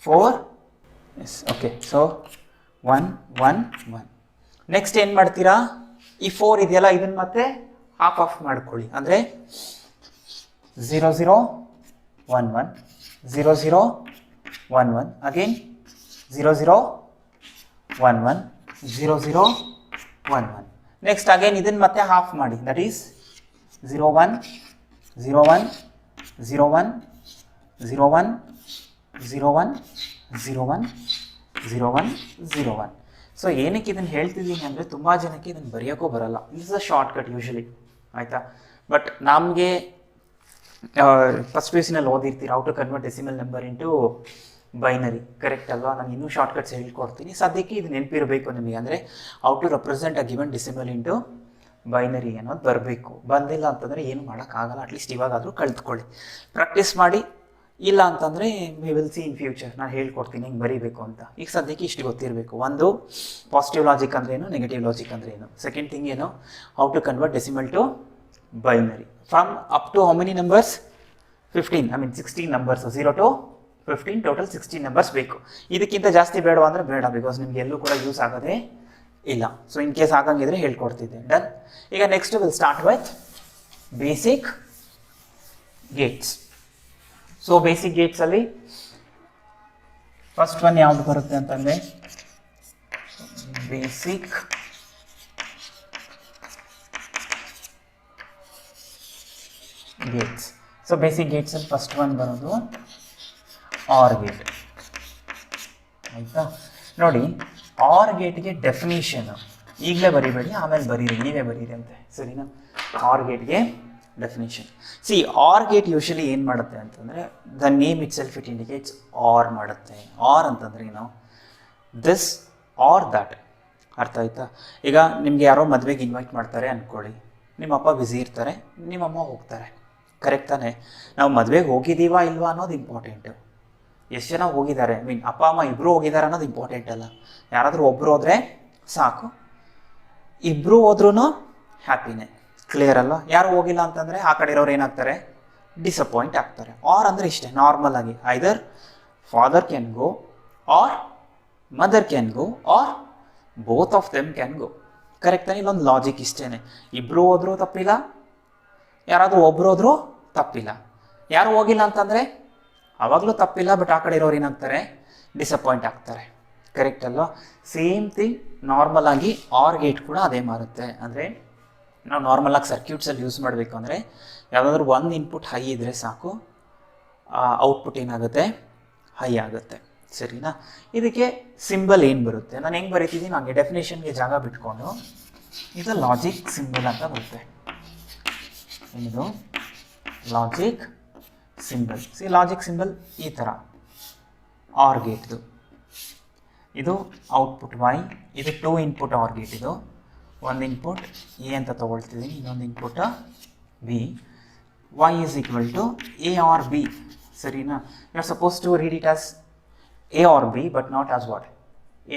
Speaker 1: 4. Yes, okay. So 1 1 1. Next ಏನು ಮಾಡ್ತೀರಾ, ಈ 4 ಇದೆಯಲ್ಲ ಇದನ್ನು ಮತ್ತೆ ಹಾಫ್ ಆಫ್ ಮಾಡ್ಕೊಳ್ಳಿ. ಅಂದರೆ 0 0 1 1 0 0 1 1. ಅಗೇನ್ 0 0 1 1 0 0 1 1. ನೆಕ್ಸ್ಟ್ ಅಗೇನ್ ಇದನ್ನು ಮತ್ತೆ ಹಾಫ್ ಮಾಡಿ. That is 0 1 0 1 0 1 0 1 0 1 0 1 0 1 0 1. ಸೊ ಏನಕ್ಕೆ ಇದನ್ನು ಹೇಳ್ತಿದ್ದೀನಿ ಅಂದರೆ ತುಂಬ ಜನಕ್ಕೆ ಇದನ್ನು ಬರೆಯೋಕ್ಕೂ ಬರಲ್ಲ. This is a short cut usually, ಆಯಿತಾ. ಬಟ್ ನಮಗೆ ಫಸ್ಟ್ ಪಿ ಯು ಸಿನಲ್ಲಿ ಓದಿರ್ತೀರ how to convert decimal number into binary, correct ಅಲ್ವಾ? ನಾನು ಇನ್ನೂ ಶಾರ್ಟ್ ಕಟ್ಸ್ ಹೇಳ್ಕೊಡ್ತೀನಿ. ಸದ್ಯಕ್ಕೆ ಇದು ನೆನಪಿರಬೇಕು ನಿಮಗೆ. ಅಂದರೆ how to represent a given decimal into binary ಅನ್ನೋದು ಬರಬೇಕು. ಬಂದಿಲ್ಲ ಅಂತಂದರೆ ಏನು ಮಾಡೋಕ್ಕಾಗಲ್ಲ. ಅಟ್ಲೀಸ್ಟ್ ಇವಾಗಾದರೂ ಕಲ್ತ್ಕೊಳ್ಳಿ, ಪ್ರಾಕ್ಟೀಸ್ ಮಾಡಿ. ಇಲ್ಲ ಅಂತಂದರೆ we will see in future, ನಾನು ಹೇಳ್ಕೊಡ್ತೀನಿ ಹಿಂಗೆ ಬರೀಬೇಕು ಅಂತ. ಈಗ ಸದ್ಯಕ್ಕೆ ಇಷ್ಟು ಗೊತ್ತಿರಬೇಕು. ಒಂದು, ಪಾಸಿಟಿವ್ ಲಾಜಿಕ್ ಅಂದ್ರೇನು, ನೆಗೆಟಿವ್ ಲಾಜಿಕ್ ಅಂದ್ರೇನು. ಸೆಕೆಂಡ್ ಥಿಂಗ್ ಏನು, how to convert decimal to binary from up to how many numbers, 15, 16 numbers, 0 to 15, total 16 numbers ಬೇಕು. ಇದಕ್ಕಿಂತ ಜಾಸ್ತಿ ಬೇಡವಾ ಅಂದರೆ ಬೇಡ, ಬಿಕಾಸ್ ನಿಮ್ಗೆ ಎಲ್ಲೂ ಕೂಡ ಯೂಸ್ ಆಗೋದೇ ಇಲ್ಲ. ಸೊ ಇನ್ ಕೇಸ್ ಆಗಂಗಿದ್ರೆ ಹೇಳ್ಕೊಡ್ತಿದ್ದೆ. ಡನ್. ಈಗ next will start with basic gates. So basic ಗೇಟ್ಸಲ್ಲಿ ಫಸ್ಟ್ ಒನ್ ಯಾವುದು ಬರುತ್ತೆ ಅಂತಂದರೆ ಬೇಸಿಕ್ ಗೇಟ್ಸ್. ಸೊ ಬೇಸಿಕ್ ಗೇಟ್ಸಲ್ಲಿ ಫಸ್ಟ್ ಒನ್ ಬರೋದು ಆರ್ ಗೇಟ್, ಆಯಿತಾ. ನೋಡಿ, ಆರ್ ಗೇಟ್ಗೆ ಡೆಫಿನೇಷನ್ ಈಗಲೇ ಬರಿಬೇಡಿ, ಆಮೇಲೆ ಬರೀರಿ, ನೀವೇ ಬರೀರಿ ಅಂತೆ, ಸರಿನಾ? ಆರ್ ಗೇಟ್ಗೆ definition. See, OR gate usually ಏನು ಮಾಡುತ್ತೆ ಅಂತಂದರೆ, the name itself it indicates OR ಮಾಡುತ್ತೆ. ಆರ್ ಅಂತಂದ್ರೆ ಏನು, ದಿಸ್ ಆರ್ ದ್ಯಾಟ್, ಅರ್ಥ ಆಯ್ತಾ? ಈಗ ನಿಮಗೆ ಯಾರೋ ಮದುವೆಗೆ ಇನ್ವೈಟ್ ಮಾಡ್ತಾರೆ ಅಂದ್ಕೊಳ್ಳಿ, ನಿಮ್ಮಪ್ಪ ಬ್ಯುಸಿ ಇರ್ತಾರೆ, ನಿಮ್ಮಮ್ಮ ಹೋಗ್ತಾರೆ, ಕರೆಕ್ಟ್ ತಾನೆ? ನಾವು ಮದುವೆಗೆ ಹೋಗಿದ್ದೀವಾ ಇಲ್ವಾ ಅನ್ನೋದು ಇಂಪಾರ್ಟೆಂಟು. ಎಷ್ಟು ಜನ ಹೋಗಿದ್ದಾರೆ, ಅಪ್ಪ ಅಮ್ಮ ಇಬ್ಬರು ಹೋಗಿದ್ದಾರೆ ಅನ್ನೋದು ಇಂಪಾರ್ಟೆಂಟ್ ಅಲ್ಲ. ಯಾರಾದರೂ ಒಬ್ಬರು ಹೋದರೆ ಸಾಕು, ಇಬ್ಬರು ಹೋದ್ರೂ ಹ್ಯಾಪಿನೇ, ಕ್ಲಿಯರ್ ಅಲ್ಲ? ಯಾರು ಹೋಗಿಲ್ಲ ಅಂತಂದರೆ ಆ ಕಡೆ ಇರೋರು ಏನಾಗ್ತಾರೆ, ಡಿಸಪಾಯಿಂಟ್ ಆಗ್ತಾರೆ. ಆರ್ ಅಂದರೆ ಇಷ್ಟೇ, ನಾರ್ಮಲ್ ಆಗಿ either father can go or mother can go or both of them can go, correct ತಾನೆ? ಇಲ್ಲೊಂದು ಲಾಜಿಕ್ ಇಷ್ಟೇ. ಇಬ್ಬರು ಹೋದ್ರೂ ತಪ್ಪಿಲ್ಲ, ಯಾರಾದರೂ ಒಬ್ಬರು ಹೋದ್ರೂ ತಪ್ಪಿಲ್ಲ. ಯಾರು ಹೋಗಿಲ್ಲ ಅಂತಂದರೆ ಆವಾಗಲೂ ತಪ್ಪಿಲ್ಲ, ಬಟ್ ಆ ಕಡೆ ಇರೋರು ಏನಾಗ್ತಾರೆ, ಡಿಸಪಾಯಿಂಟ್ ಆಗ್ತಾರೆ, ಕರೆಕ್ಟ್ ಅಲ್ವಾ? ಸೇಮ್ ಥಿಂಗ್ ನಾರ್ಮಲ್ ಆಗಿ ಆರ್ ಗೇಟ್ ಕೂಡ ಅದೇ ಮಾರುತ್ತೆ. ಅಂದರೆ ನಾವು ನಾರ್ಮಲಾಗಿ ಸರ್ಕ್ಯೂಟ್ಸಲ್ಲಿ ಯೂಸ್ ಮಾಡಬೇಕು ಅಂದರೆ ಯಾವುದಾದ್ರೂ ಒಂದು ಇನ್ಪುಟ್ ಹೈ ಇದ್ದರೆ ಸಾಕು, ಔಟ್ಪುಟ್ ಏನಾಗುತ್ತೆ, ಹೈ ಆಗುತ್ತೆ, ಸರಿನಾ? ಇದಕ್ಕೆ ಸಿಂಬಲ್ ಏನು ಬರುತ್ತೆ, ನಾನು ಹೆಂಗೆ ಬರೀತಿದ್ದೀನಿ ನನಗೆ ಡೆಫಿನೇಷನ್ಗೆ ಜಾಗ ಬಿಟ್ಕೊಂಡು ಇದು ಲಾಜಿಕ್ ಸಿಂಬಲ್ ಅಂತ ಬರುತ್ತೆ. ಇದು logic symbol. C, logic symbol ಈ ಥರ ಆರ್ ಗೇಟ್ದು, ಇದು ಔಟ್ಪುಟ್ ವೈ, ಇದು 2 ಇನ್ಪುಟ್ ಆರ್ ಗೇಟ್. ಇದು ಒಂದು ಇನ್ಪುಟ್ ಎ ಅಂತ ತೊಗೊಳ್ತಿದ್ದೀನಿ, ಇನ್ನೊಂದು input B. Y is equal to A R B, ಸರಿನಾ? You are suppose to read it as A R B but not as what,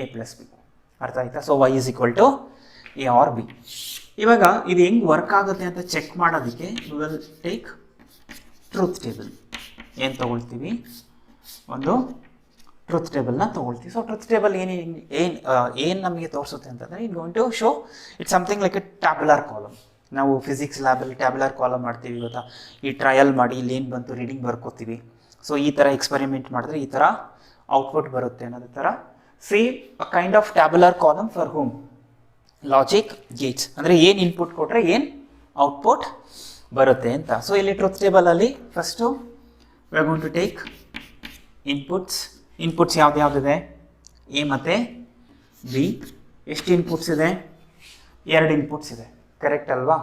Speaker 1: A plus B, ಅರ್ಥ ಆಯ್ತಾ? So Y is equal to A R B. ಇವಾಗ ಇದು ಹೆಂಗೆ work ಆಗುತ್ತೆ ಅಂತ check ಮಾಡೋದಕ್ಕೆ we will take truth table. ಏನು ತೊಗೊಳ್ತೀವಿ, ಒಂದು ಟ್ರೂತ್ ಟೇಬಲ್ನ ತೊಗೊಳ್ತೀವಿ. ಸೊ ಟ್ರೂತ್ ಟೇಬಲ್ ಏನು ನಮಗೆ ತೋರಿಸುತ್ತೆ ಅಂತಂದರೆ, it going to show it's something like a tabular column. ನಾವು ಫಿಸಿಕ್ಸ್ ಲ್ಯಾಬಲ್ಲಿ ಟ್ಯಾಬ್ಯುಲರ್ ಕಾಲಮ್ ಮಾಡ್ತೀವಿ ಗೊತ್ತಾ, ಈ ಟ್ರಯಲ್ ಮಾಡಿ ಇಲ್ಲಿ ಏನು ಬಂತು ರೀಡಿಂಗ್ ಬರ್ಕೋತೀವಿ. ಸೊ ಈ ಥರ ಎಕ್ಸ್ಪೆರಿಮೆಂಟ್ ಮಾಡಿದ್ರೆ ಈ ಥರ ಔಟ್ಪುಟ್ ಬರುತ್ತೆ ಅನ್ನೋದು ಥರ same a kind of tabular column for home logic gates. ಅಂದರೆ ಏನು ಇನ್ಪುಟ್ ಕೊಟ್ಟರೆ ಏನು ಔಟ್ಪುಟ್ ಬರುತ್ತೆ ಅಂತ. ಸೊ ಇಲ್ಲಿ ಟ್ರೂತ್ ಟೇಬಲಲ್ಲಿ first we are going to take inputs ಯಾವುದಿದೆ, ಎ ಮತ್ತು ಬಿ. ಎಷ್ಟು ಇನ್ಪುಟ್ಸ್ ಇದೆ, 2 ಇನ್ಪುಟ್ಸ್ ಇದೆ, ಕರೆಕ್ಟ್ ಅಲ್ವಾ?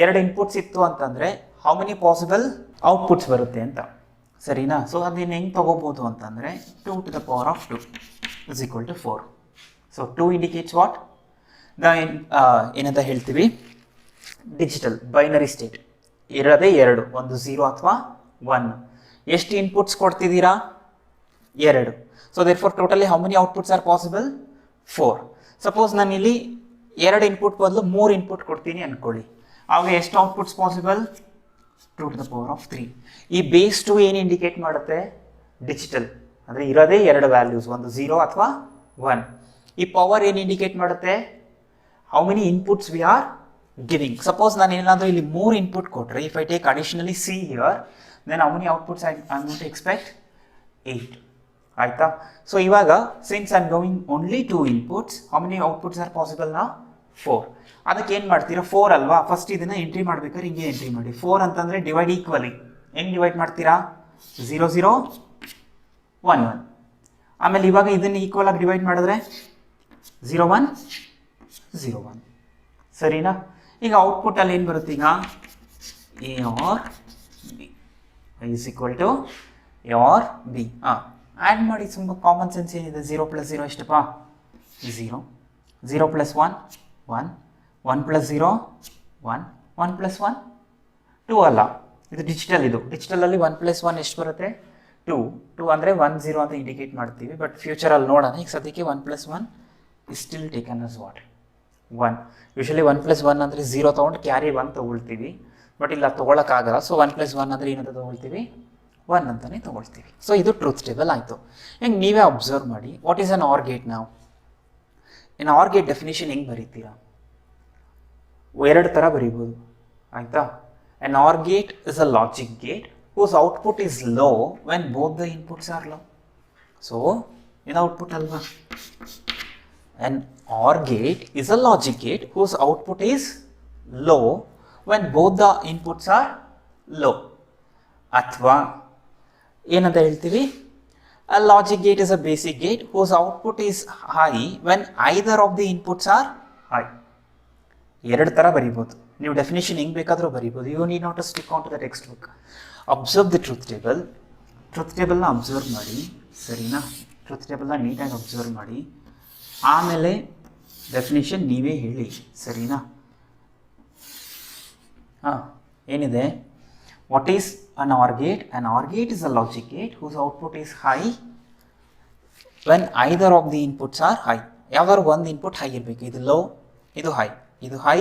Speaker 1: 2 ಇನ್ಪುಟ್ಸ್ ಇತ್ತು ಅಂತಂದರೆ ಹೌ ಮೆನಿ ಪಾಸಿಬಲ್ ಔಟ್ಪುಟ್ಸ್ ಬರುತ್ತೆ ಅಂತ, ಸರಿನಾ? ಸೊ ಅದನ್ನು ಹೆಂಗೆ ತೊಗೋಬೋದು ಅಂತಂದರೆ 2 to the power of 2 is equal to 4. So 2 indicates what? ಏನಂತ ಹೇಳ್ತೀವಿ, ಡಿಜಿಟಲ್ ಬೈನರಿ ಸ್ಟೇಟ್ ಇರೋದೇ ಎರಡು, ಒಂದು 0 ಅಥವಾ 1. ಎಷ್ಟು ಇನ್ಪುಟ್ಸ್ ಕೊಡ್ತಿದ್ದೀರಾ? 2. So therefore totally how many outputs are possible? 4. Suppose ನಾನು ಇಲ್ಲಿ 2 ಇನ್ಪುಟ್ ಬದಲು 3 ಇನ್ಪುಟ್ ಕೊಡ್ತೀನಿ ಅಂದ್ಕೊಳ್ಳಿ, ಆವಾಗ ಎಷ್ಟು outputs possible? 2 to the power of 3. ಈ ಬೇಸ್ 2 ಏನು ಇಂಡಿಕೇಟ್ ಮಾಡುತ್ತೆ? ಡಿಜಿಟಲ್, ಅಂದರೆ ಇರೋದೇ 2 ವ್ಯಾಲ್ಯೂಸ್, ಒಂದು 0 ಅಥವಾ 1. ಈ ಪವರ್ ಏನು ಇಂಡಿಕೇಟ್ ಮಾಡುತ್ತೆ? How many inputs we are giving. Suppose ನಾನು ಏನಾದರೂ ಇಲ್ಲಿ 3 ಇನ್ಪುಟ್ ಕೊಟ್ಟರೆ, if I take additionally C here, then how many outputs I am going to expect? 8. ಆಯಿತಾ? ಸೊ ಇವಾಗ since I am going only 2 inputs, how many outputs are possible ನಾ? 4. ಅದಕ್ಕೆ ಏನು ಮಾಡ್ತೀರಾ? 4 ಅಲ್ವಾ, ಫಸ್ಟ್ ಇದನ್ನು ಎಂಟ್ರಿ ಮಾಡ್ಬೇಕಾದ್ರೆ ಹಿಂಗೆ ಎಂಟ್ರಿ ಮಾಡಿ. 4 ಅಂತಂದರೆ ಡಿವೈಡ್ ಈಕ್ವಲಿ. ಹೆಂಗೆ ಡಿವೈಡ್ ಮಾಡ್ತೀರಾ? 0 0 1 1. ಆಮೇಲೆ ಇವಾಗ ಇದನ್ನು ಈಕ್ವಲ್ ಆಗಿ ಡಿವೈಡ್ ಮಾಡಿದ್ರೆ 0 1 0 1. ಸರಿನಾ? ಈಗ ಔಟ್ಪುಟ್ಟಲ್ಲಿ ಏನು ಬರುತ್ತೆ? ಈಗ A R B is equal to A R B. Add ಮಾಡಿ, ತುಂಬ ಕಾಮನ್ ಸೆನ್ಸ್ ಏನಿದೆ? 0 + 0 ಎಷ್ಟಪ್ಪ? 0. 0 + 1 1. 1 + 0 1. 1 + 1 2 ಅಲ್ಲ, ಇದು ಡಿಜಿಟಲ್. ಇದು ಡಿಜಿಟಲಲ್ಲಿ 1 + 1 ಎಷ್ಟು ಬರುತ್ತೆ? 2. 2 ಅಂದರೆ 1 0 ಅಂತ ಇಂಡಿಕೇಟ್ ಮಾಡ್ತೀವಿ, ಬಟ್ ಫ್ಯೂಚರಲ್ಲಿ ನೋಡೋಣ. ಈಗ ಸದ್ಯಕ್ಕೆ 1 + 1 is still taken us what? 1. Usually 1 + 1 ಅಂದರೆ 0 ತೊಗೊಂಡು ಕ್ಯಾರಿ 1 ತೊಗೊಳ್ತೀವಿ, ಬಟ್ ಇಲ್ಲ ತೊಗೊಳಕ್ಕಾಗಲ್ಲ. ಸೊ 1 + 1 ಅಂದರೆ ಏನಂತ ತೊಗೊಳ್ತೀವಿ? 1 ಅಂತಲೇ ತೊಗೊಳ್ತೀವಿ. ಸೊ ಇದು ಟ್ರೂತ್ ಟೇಬಲ್ ಆಯಿತು. ಹೆಂಗೆ ನೀವೇ ಅಬ್ಸರ್ವ್ ಮಾಡಿ, what is an R gate? ನಾವು ಇನ್ನು ಆರ್ ಗೇಟ್ ಡೆಫಿನೇಷನ್ ಹೆಂಗೆ ಬರೀತೀರಾ? 2 ಥರ ಬರೀಬೋದು, ಆಯಿತಾ? An OR gate is a logic gate whose output is low when both the inputs are low. So, in output alva. An OR gate is a logic gate whose output is low when both the inputs are low. Athwa ಏನಂತ ಹೇಳ್ತೀವಿ? A logic gate is a basic gate whose output is high when either of the inputs are high. 2 ಥರ ಬರೀಬೋದು ನೀವು. Definition ಹೆಂಗೆ ಬೇಕಾದರೂ ಬರೀಬೋದು. You need not to stick on to the text book. Observe the truth table. Truth ಟೇಬಲ್ನ observe ಮಾಡಿ, ಸರಿನಾ? Truth ಟೇಬಲ್ನ ನೀಟಾಗಿ ಅಬ್ಸರ್ವ್ ಮಾಡಿ, ಆಮೇಲೆ ಡೆಫಿನೇಷನ್ ನೀವೇ ಹೇಳಿ, ಸರಿನಾ? ಏನಿದೆ? What is an R gate? An R gate is a logic gate whose output is high when either of the inputs are high. ಯಾವ್ದಾದ್ರು ಒಂದು ಇನ್ಪುಟ್ ಹೈ ಇರಬೇಕು. ಇದು ಲೋ, ಇದು ಹೈ, ಇದು ಹೈ,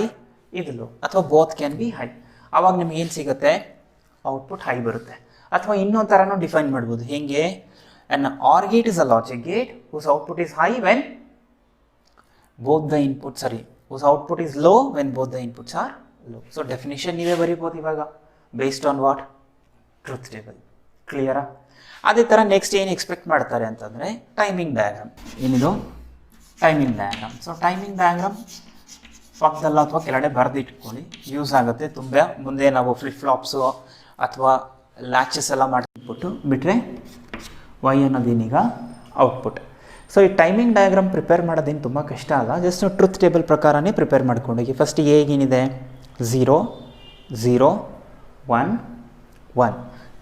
Speaker 1: ಇದು ಲೋ, ಅಥವಾ ಬೋತ್ ಕ್ಯಾನ್ ಬಿ ಹೈ. ಆವಾಗ ನಿಮ್ಗೆ ಏನು ಸಿಗುತ್ತೆ? ಔಟ್ಪುಟ್ ಹೈ ಬರುತ್ತೆ. ಅಥವಾ ಇನ್ನೊಂದು ಥರನೂ ಡಿಫೈನ್ ಮಾಡ್ಬೋದು. ಹೇಗೆ? An R gate is a logic gate whose output is high when both the input whose output is low when both the inputs are low. So definition ನೀವೇ ಬರೀಬೋದು ಇವಾಗ, based on what? Truth table. ಕ್ಲಿಯರಾ? ಅದೇ ಥರ next ಏನು expect ಮಾಡ್ತಾರೆ ಅಂತಂದರೆ timing diagram. ಏನಿದು? Timing diagram. So timing diagram ಪಕ್ಕದಲ್ಲ ಅಥವಾ ಕೆಳಗಡೆ ಬರೆದಿಟ್ಕೊಳ್ಳಿ, ಯೂಸ್ ಆಗುತ್ತೆ ತುಂಬ. ಮುಂದೆ ನಾವು ಫ್ಲಿಪ್ ಫ್ಲಾಪ್ಸು ಅಥವಾ ಲ್ಯಾಚಸ್ ಎಲ್ಲ ಮಾಡಿಬಿಟ್ಟು ಬಿಟ್ಟರೆ ವೈ ಅನ್ನೋದೇನೀಗ ಔಟ್ಪುಟ್. ಸೊ ಈ ಟೈಮಿಂಗ್ ಡಯಾಗ್ರಾಮ್ ಪ್ರಿಪೇರ್ ಮಾಡೋದೇನು ತುಂಬ ಕಷ್ಟ ಅಲ್ಲ, ಜಸ್ಟ್ ಟ್ರೂತ್ ಟೇಬಲ್ ಪ್ರಕಾರನೇ ಪ್ರಿಪೇರ್ ಮಾಡ್ಕೊಂಡೋಗಿ. ಫಸ್ಟ್ ಹೇಗೇನಿದೆ? 0 0 1 1,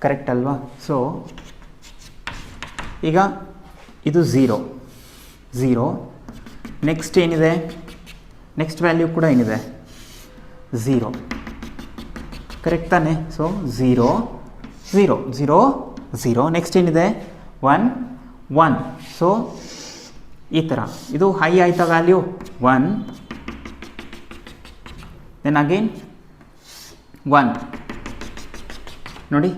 Speaker 1: ಕರೆಕ್ಟ್ ಅಲ್ವಾ? ಸೊ ಈಗ ಇದು 0 0, ನೆಕ್ಸ್ಟ್ ಏನಿದೆ? ನೆಕ್ಸ್ಟ್ ವ್ಯಾಲ್ಯೂ ಕೂಡ ಏನಿದೆ? 0, ಕರೆಕ್ಟ್ ತಾನೆ? ಸೊ 0 0 0 0, ನೆಕ್ಸ್ಟ್ ಏನಿದೆ? 1 1. ಸೊ ಈ ಥರ ಇದು ಹೈ ಆಯ್ತಾ ವ್ಯಾಲ್ಯೂ? 1, ದೆನ್ ಅಗೇನ್ 1 ನೋಡಿ,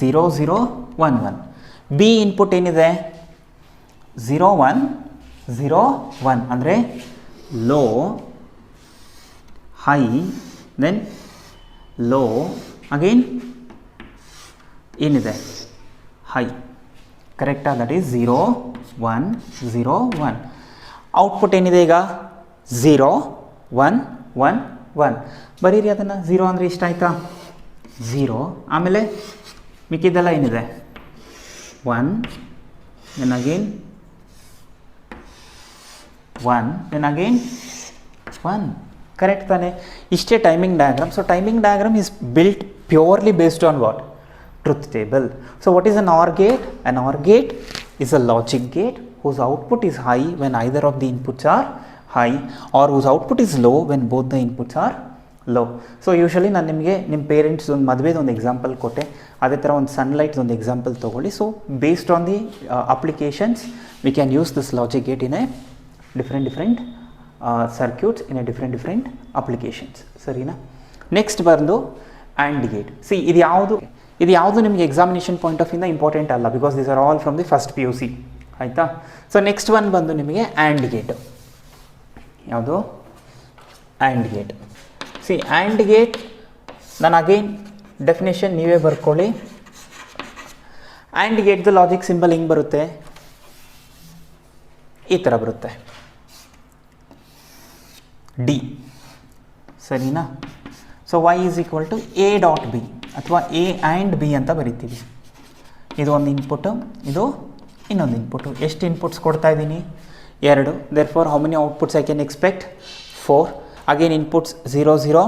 Speaker 1: 0 0 1 1. ಬಿ ಇನ್ಪುಟ್ ಏನಿದೆ? 0 1 0 1 ಅಂದರೆ low, high, then low, again ಏನಿದೆ? ಹೈ. ಕರೆಕ್ಟಾ? That is 0 1 0 1. ಔಟ್ಪುಟ್ ಏನಿದೆ ಈಗ? 0 1 1 1. ಬರೀರಿ ಅದನ್ನು. 0 ಅಂದರೆ ಇಷ್ಟ ಆಯಿತಾ? 0, ಆಮೇಲೆ ಮಿಕ್ಕಿದ್ದೆಲ್ಲ ಏನಿದೆ? 1, then again 1, then again 1. Correct ತಾನೆ? ಇಷ್ಟೇ timing diagram. So timing diagram is built purely based on what? Truth table. So what is an OR gate? An OR gate is a logic gate whose output is high when either of the inputs are high or whose output is low when both the inputs are low. So usually ನಾನು ನಿಮಗೆ ನಿಮ್ಮ parents ಒಂದು ಮದುವೆದು ಒಂದು example ಕೊಟ್ಟೆ, ಅದೇ ಥರ ಒಂದು sunlight ಒಂದು ಎಕ್ಸಾಂಪಲ್ ತೊಗೊಳ್ಳಿ. So based on the applications we can use this logic gate in a different circuits in a different applications. ಸರಿನಾ? ನೆಕ್ಸ್ಟ್ ಬಂದು ಆ್ಯಂಡ್ ಗೇಟ್. ಸಿ ಇದು ಯಾವುದು ನಿಮಗೆ ಎಕ್ಸಾಮಿನೇಷನ್ ಪಾಯಿಂಟ್ ಆಫ್ ಇಂದ ಇಂಪಾರ್ಟೆಂಟ್ ಅಲ್ಲ, because these are all from the first PUC. ಆಯಿತಾ? So next one ಬಂದು ನಿಮಗೆ ಆ್ಯಂಡ್ ಗೇಟ್. ಯಾವುದು? And gate. C and gate ನಾನು ಅಗೇನ್ ಡೆಫಿನೇಷನ್ ನೀವೇ ಬರ್ಕೊಳ್ಳಿ. ಆ್ಯಂಡ್ ಗೇಟ್ದು ಲಾಜಿಕ್ ಸಿಂಬಲ್ ಹಿಂಗೆ ಬರುತ್ತೆ, ಈ ಥರ ಬರುತ್ತೆ, ಡಿ. ಸರಿನಾ? So y is equal to A dot B ಅಥವಾ A ಆ್ಯಂಡ್ B ಅಂತ ಬರಿತೀವಿ. ಇದು ಒಂದು ಇನ್ಪುಟ್ಟು, ಇದು ಇನ್ನೊಂದು ಇನ್ಪುಟ್ಟು. ಎಷ್ಟು ಇನ್ಪುಟ್ಸ್ ಕೊಡ್ತಾ ಇದ್ದೀನಿ? 2. Therefore how many outputs I can expect? 4. Again inputs 0 0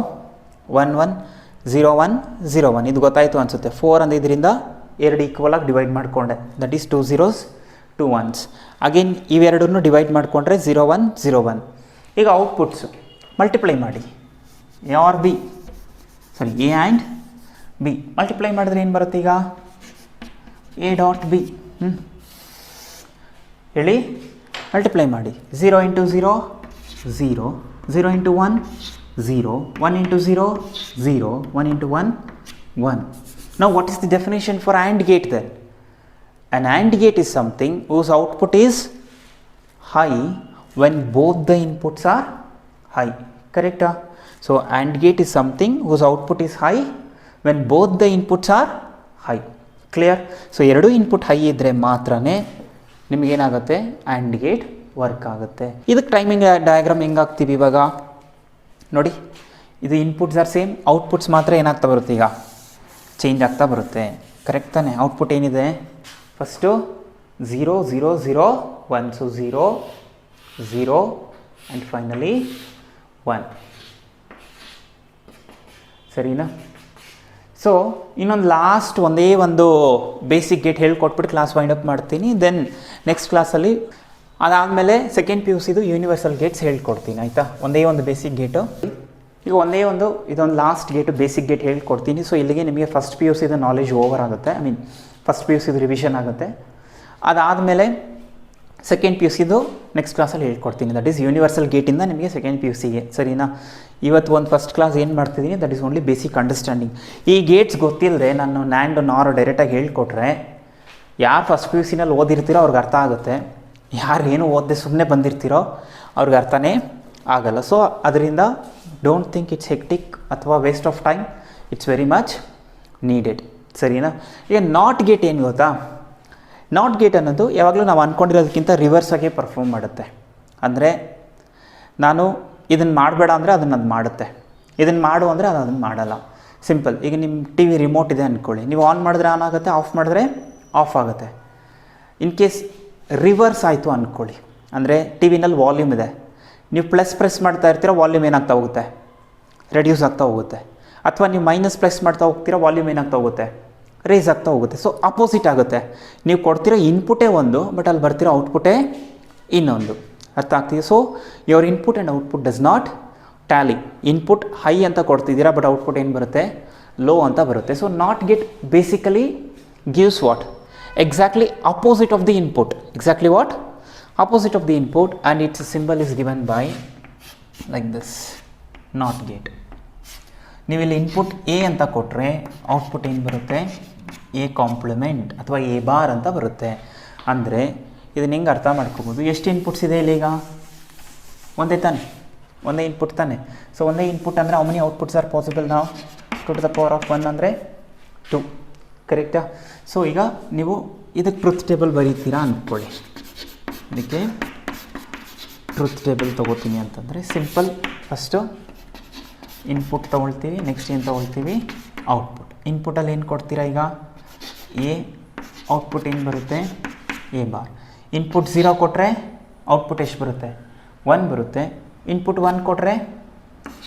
Speaker 1: 1 1 0 1 0 1. ಇದು ಗೊತ್ತಾಯಿತು ಅನಿಸುತ್ತೆ. 4 ಅಂದರೆ ಇದರಿಂದ 2 ಈಕ್ವಲಾಗಿ ಡಿವೈಡ್ ಮಾಡಿಕೊಂಡೆ, that is 2 zeros 2 1s. Again ಇವೆರಡನ್ನು ಡಿವೈಡ್ ಮಾಡಿಕೊಂಡ್ರೆ 0 1 0 1. ಈಗ ಔಟ್ಪುಟ್ಸು ಮಲ್ಟಿಪ್ಲೈ ಮಾಡಿ, A or B, sorry A and B multiply ಮಾಡಿದ್ರೆ ಏನು ಬರುತ್ತೆ? ಈಗ A ಡಾಟ್ B. ಹೇಳಿ, ಮಲ್ಟಿಪ್ಲೈ ಮಾಡಿ. 0 into 0 0, 0 into 1 0, 1 into 0 0, 1 into 1 1. Now what is the definition for AND gate then? An AND gate is something whose output is high when both the inputs are high. Correct? So AND gate is something whose output is high when both the inputs are high. Clear? So ಎರಡು input high ಇದ್ದರೆ ಮಾತ್ರನೇ ನಿಮಗೇನಾಗುತ್ತೆ? And gate work ಆಗುತ್ತೆ. ಇದಕ್ಕೆ timing diagram ಹೆಂಗೆ ಹಾಕ್ತೀವಿ ಇವಾಗ ನೋಡಿ. ಇದು ಇನ್ಪುಟ್ಸ್ ಆರ್ ಸೇಮ್, ಔಟ್ಪುಟ್ಸ್ ಮಾತ್ರ ಏನಾಗ್ತಾ ಬರುತ್ತೆ? ಈಗ ಚೇಂಜ್ ಆಗ್ತಾ ಬರುತ್ತೆ. ಕರೆಕ್ಟ್ ತಾನೆ? ಔಟ್ಪುಟ್ ಏನಿದೆ? First 0 0 0 1, so 0 0 and finally 1. ಸರಿನಾ? ಸೊ ಇನ್ನೊಂದು ಲಾಸ್ಟ್ ಒಂದೇ ಒಂದು ಬೇಸಿಕ್ ಗೇಟ್ ಹೇಳ್ಕೊಟ್ಬಿಟ್ಟು ಕ್ಲಾಸ್ ವೈಂಡ್ ಅಪ್ ಮಾಡ್ತೀನಿ. ದೆನ್ ನೆಕ್ಸ್ಟ್ ಕ್ಲಾಸಲ್ಲಿ ಅದಾದಮೇಲೆ ಸೆಕೆಂಡ್ PUCದು ಯೂನಿವರ್ಸಲ್ ಗೇಟ್ಸ್ ಹೇಳ್ಕೊಡ್ತೀನಿ. ಆಯಿತಾ? ಒಂದೇ ಒಂದು ಬೇಸಿಕ್ ಗೇಟು, ಈಗ ಇದೊಂದು ಲಾಸ್ಟ್ ಗೇಟು ಬೇಸಿಕ್ ಗೇಟ್ ಹೇಳ್ಕೊಡ್ತೀನಿ. ಸೊ ಇಲ್ಲಿಗೆ ನಿಮಗೆ ಫಸ್ಟ್ PUCದು ನಾಲೆಜ್ ಓವರ್ ಆಗುತ್ತೆ, ಐ ಮೀನ್ ಫಸ್ಟ್ PUCದು ರಿವಿಷನ್ ಆಗುತ್ತೆ. ಅದಾದಮೇಲೆ ಸೆಕೆಂಡ್ PUCದು ನೆಕ್ಸ್ಟ್ ಕ್ಲಾಸಲ್ಲಿ ಹೇಳ್ಕೊಡ್ತೀನಿ, ದಟ್ ಈಸ್ ಯೂನಿವರ್ಸಲ್ ಗೇಟಿಂದ ನಿಮಗೆ ಸೆಕೆಂಡ್ PUCಗೆ. ಸರಿನಾ? ಇವತ್ತು ಒಂದು ಫಸ್ಟ್ ಕ್ಲಾಸ್ ಏನು ಮಾಡ್ತಿದ್ದೀನಿ, that is only basic understanding. ಈ ಗೇಟ್ಸ್ ಗೊತ್ತಿಲ್ಲದೆ ನಾನು ನ್ಯಾಂಡ್ ನಾರ್ ಡೈರೆಕ್ಟಾಗಿ ಹೇಳ್ಕೊಟ್ರೆ ಯಾರು ಫಸ್ಟ್ PUCನಲ್ಲಿ ಓದಿರ್ತೀರೋ ಅವ್ರಿಗೆ ಅರ್ಥ ಆಗುತ್ತೆ, ಯಾರು ಏನು ಓದದೆ ಸುಮ್ಮನೆ ಬಂದಿರ್ತೀರೋ ಅವ್ರಿಗೆ ಅರ್ಥನೇ ಆಗಲ್ಲ. ಸೊ ಅದರಿಂದ ಡೋಂಟ್ ಥಿಂಕ್ ಇಟ್ಸ್ ಹೆಕ್ಟಿಕ್ ಅಥವಾ waste of time, it's very much needed. ಸರಿನಾ? ಈಗ ನಾಟ್ ಗೇಟ್ ಏನು ಗೊತ್ತಾ? ನಾಟ್ ಗೇಟ್ ಅನ್ನೋದು ಯಾವಾಗಲೂ ನಾವು ಅಂದ್ಕೊಂಡಿರೋದಕ್ಕಿಂತ ರಿವರ್ಸಾಗೆ ಪರ್ಫಾರ್ಮ್ ಮಾಡುತ್ತೆ. ಅಂದರೆ ನಾನು ಇದನ್ನು ಮಾಡಬೇಡ ಅಂದರೆ ಅದು ಮಾಡುತ್ತೆ, ಇದನ್ನು ಮಾಡು ಅಂದರೆ ಅದು ಅದನ್ನು ಮಾಡಲ್ಲ. ಸಿಂಪಲ್. ಈಗ ನಿಮ್ಮ TV ರಿಮೋಟ್ ಇದೆ ಅಂದ್ಕೊಳ್ಳಿ, ನೀವು ಆನ್ ಮಾಡಿದ್ರೆ ಆನ್ ಆಗುತ್ತೆ, ಆಫ್ ಮಾಡಿದ್ರೆ ಆಫ್ ಆಗುತ್ತೆ. ಇನ್ ಕೇಸ್ ರಿವರ್ಸ್ ಆಯಿತು ಅಂದ್ಕೊಳ್ಳಿ, ಅಂದರೆ TVನಲ್ಲಿ ವಾಲ್ಯೂಮ್ ಇದೆ, ನೀವು ಪ್ರೆಸ್ ಮಾಡ್ತಾ ಇರ್ತೀರ, ವಾಲ್ಯೂಮ್ ಏನಾಗ್ತಾ ಹೋಗುತ್ತೆ? ರೆಡ್ಯೂಸ್ ಆಗ್ತಾ ಹೋಗುತ್ತೆ. ಅಥವಾ ನೀವು ಮೈನಸ್ ಪ್ರೆಸ್ ಮಾಡ್ತಾ ಹೋಗ್ತೀರಾ, ವಾಲ್ಯೂಮ್ ಏನಾಗ್ತಾ ಹೋಗುತ್ತೆ? ರೇಸ್ ಆಗ್ತಾ ಹೋಗುತ್ತೆ. ಸೊ ಅಪೋಸಿಟ್ ಆಗುತ್ತೆ. ನೀವು ಕೊಡ್ತಿರೋ ಇನ್ಪುಟೇ ಒಂದು, ಬಟ್ ಅಲ್ಲಿ ಬರ್ತಿರೋ ಔಟ್ಪುಟೇ ಇನ್ನೊಂದು. ಅರ್ಥ ಆಗ್ತಿದೆ? So your input and output does not Tally. Input high ಅಂತ ಕೊಡ್ತಿದ್ದೀರಾ, ಬಟ್ ಔಟ್ಪುಟ್ ಏನು ಬರುತ್ತೆ? ಲೋ ಅಂತ ಬರುತ್ತೆ. So not get basically gives what? Exactly opposite of the input. Exactly what? opposite of the input, and its symbol is given by like this, not gate. ನೀವು ಇಲ್ಲಿ input A ಅಂತ ಕೊಟ್ಟರೆ output ಏನು ಬರುತ್ತೆ? A compliment ಅಥವಾ A bar ಅಂತ ಬರುತ್ತೆ. ಅಂದರೆ ಇದನ್ನು ಹೆಂಗೆ ಅರ್ಥ ಮಾಡ್ಕೋಬೋದು? ಎಷ್ಟು ಇನ್ಪುಟ್ಸ್ ಇದೆ ಇಲ್ಲಿ? ಈಗ ಒಂದೇ ತಾನೆ, ಒಂದೇ ಇನ್ಪುಟ್ ತಾನೆ. ಸೊ ಒಂದೇ ಇನ್ಪುಟ್ ಅಂದರೆ how many outputs are possible ನಾವು? 2 to the power of 1 ಅಂದರೆ 2. ಕರೆಕ್ಟಾ? ಸೊ ಈಗ ನೀವು ಇದಕ್ಕೆ ಟ್ರುತ್ ಟೇಬಲ್ ಬರೀತೀರಾ ಅಂದ್ಕೊಳ್ಳಿ. ಇದಕ್ಕೆ ಟ್ರುತ್ ಟೇಬಲ್ ತೊಗೋತೀನಿ ಅಂತಂದರೆ ಸಿಂಪಲ್. ಫಸ್ಟು ಇನ್ಪುಟ್ ತೊಗೊಳ್ತೀವಿ, ನೆಕ್ಸ್ಟ್ ಏನು ತೊಗೊಳ್ತೀವಿ? ಔಟ್ಪುಟ್. ಇನ್ಪುಟಲ್ಲಿ ಏನು ಕೊಡ್ತೀರಾ? ಈಗ A, ಔಟ್ಪುಟ್ ಏನು ಬರುತ್ತೆ? A bar. ಇನ್ಪುಟ್ 0 ಕೊಟ್ಟರೆ ಔಟ್ಪುಟ್ ಎಷ್ಟು ಬರುತ್ತೆ? 1 ಬರುತ್ತೆ. ಇನ್ಪುಟ್ 1 ಕೊಟ್ಟರೆ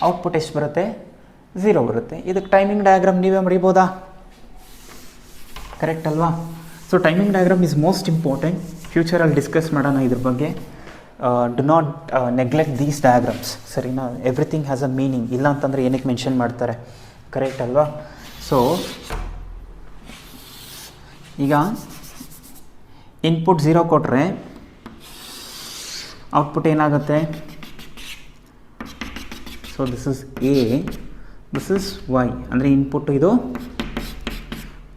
Speaker 1: ಔಟ್ಪುಟ್ ಎಷ್ಟು ಬರುತ್ತೆ? 0 ಬರುತ್ತೆ. ಇದಕ್ಕೆ ಟೈಮಿಂಗ್ ಡಯಾಗ್ರಾಮ್ ನೀವೇ ಬರೀಬೋದಾ? ಕರೆಕ್ಟ್ ಅಲ್ವಾ? So timing diagram is most important. ಫ್ಯೂಚರಲ್ಲಿ ಡಿಸ್ಕಸ್ ಮಾಡೋಣ ಇದ್ರ ಬಗ್ಗೆ. Do not neglect these diagrams, ಸರಿನಾ. Everything has a meaning. ಇಲ್ಲ ಅಂತಂದರೆ ಏನಕ್ಕೆ ಮೆನ್ಷನ್ ಮಾಡ್ತಾರೆ, ಕರೆಕ್ಟ್ ಅಲ್ವಾ. ಸೊ ಈಗ ಇನ್ಪುಟ್ 0 ಕೊಟ್ಟರೆ ಔಟ್ಪುಟ್ ಏನಾಗುತ್ತೆ. So this is A, this is why, ಅಂದರೆ ಇನ್ಪುಟ್ ಇದು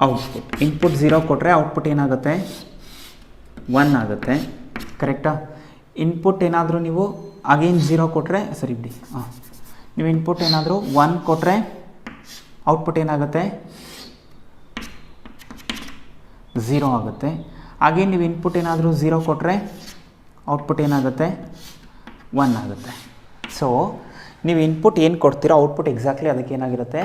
Speaker 1: ಔಟ್ಪುಟ್. ಇನ್ಪುಟ್ 0 ಕೊಟ್ಟರೆ ಔಟ್ಪುಟ್ ಏನಾಗುತ್ತೆ, 1 ಆಗುತ್ತೆ, ಕರೆಕ್ಟಾ. ಇನ್ಪುಟ್ ಏನಾದರೂ ನೀವು ಅಗೇನ್ 0 ಕೊಟ್ಟರೆ, ಸರಿ ಬಿಡಿ, ನೀವು ಇನ್ಪುಟ್ ಏನಾದರೂ 1 ಕೊಟ್ಟರೆ ಔಟ್ಪುಟ್ ಏನಾಗುತ್ತೆ, 0 ಆಗುತ್ತೆ. ಹಾಗೆ ನೀವು ಇನ್ಪುಟ್ ಏನಾದರೂ 0 ಕೊಟ್ಟರೆ ಔಟ್ಪುಟ್ ಏನಾಗುತ್ತೆ, 1 ಆಗುತ್ತೆ. ಸೊ ನೀವು ಇನ್ಪುಟ್ ಏನು ಕೊಡ್ತೀರೋ ಔಟ್ಪುಟ್ ಎಕ್ಸಾಕ್ಟ್ಲಿ ಅದಕ್ಕೆ ಏನಾಗಿರುತ್ತೆ,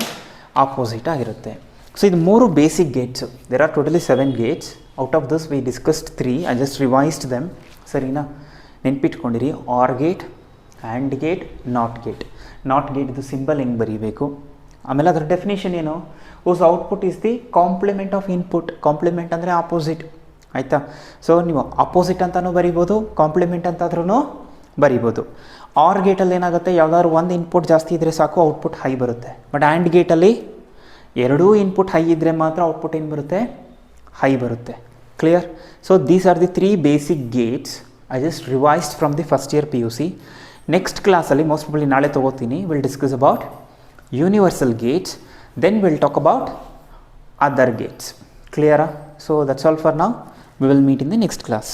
Speaker 1: ಆಪೋಸಿಟ್ ಆಗಿರುತ್ತೆ. ಸೊ ಇದು 3 basic gates. There are totally 7 gates. Out of this we discussed 3. I just revised them, ಸರಿನಾ. ನೆನ್ಪಿಟ್ಕೊಂಡಿರಿ, OR gate, AND gate, NOT gate. NOT ಗೇಟ್ದು ಸಿಂಬಲ್ ಹೆಂಗೆ ಬರೀಬೇಕು, ಆಮೇಲೆ ಅದರ ಡೆಫಿನೇಷನ್ ಏನು, whose output is the complement of input. Complement ಅಂದರೆ opposite, ಆಯಿತಾ. ಸೊ ನೀವು ಆಪೋಸಿಟ್ ಅಂತಲೂ ಬರಿಬೋದು, ಕಾಂಪ್ಲಿಮೆಂಟ್ ಅಂತಾದ್ರೂ ಬರಿಬೋದು. ಆರ್ ಗೇಟಲ್ಲಿ ಏನಾಗುತ್ತೆ, ಯಾವ್ದಾದ್ರು ಒಂದು ಇನ್ಪುಟ್ ಜಾಸ್ತಿ ಇದ್ದರೆ ಸಾಕು ಔಟ್ಪುಟ್ ಹೈ ಬರುತ್ತೆ. ಬಟ್ ಆ್ಯಂಡ್ ಗೇಟಲ್ಲಿ ಎರಡೂ ಇನ್ಪುಟ್ ಹೈ ಇದ್ದರೆ ಮಾತ್ರ ಔಟ್ಪುಟ್ ಏನು ಬರುತ್ತೆ, ಹೈ ಬರುತ್ತೆ. Clear. So these are the 3 basic gates. I just revised from the first year PUC. Next ಕ್ಲಾಸಲ್ಲಿ ಮೋಸ್ಟ್ ಪ್ರಾಬಬ್ಲಿ ನಾಳೆ ತೊಗೋತೀನಿ, will discuss about universal gates, then will talk about other gates. ಕ್ಲಿಯರಾ. So that's all for now. We will meet in the next class.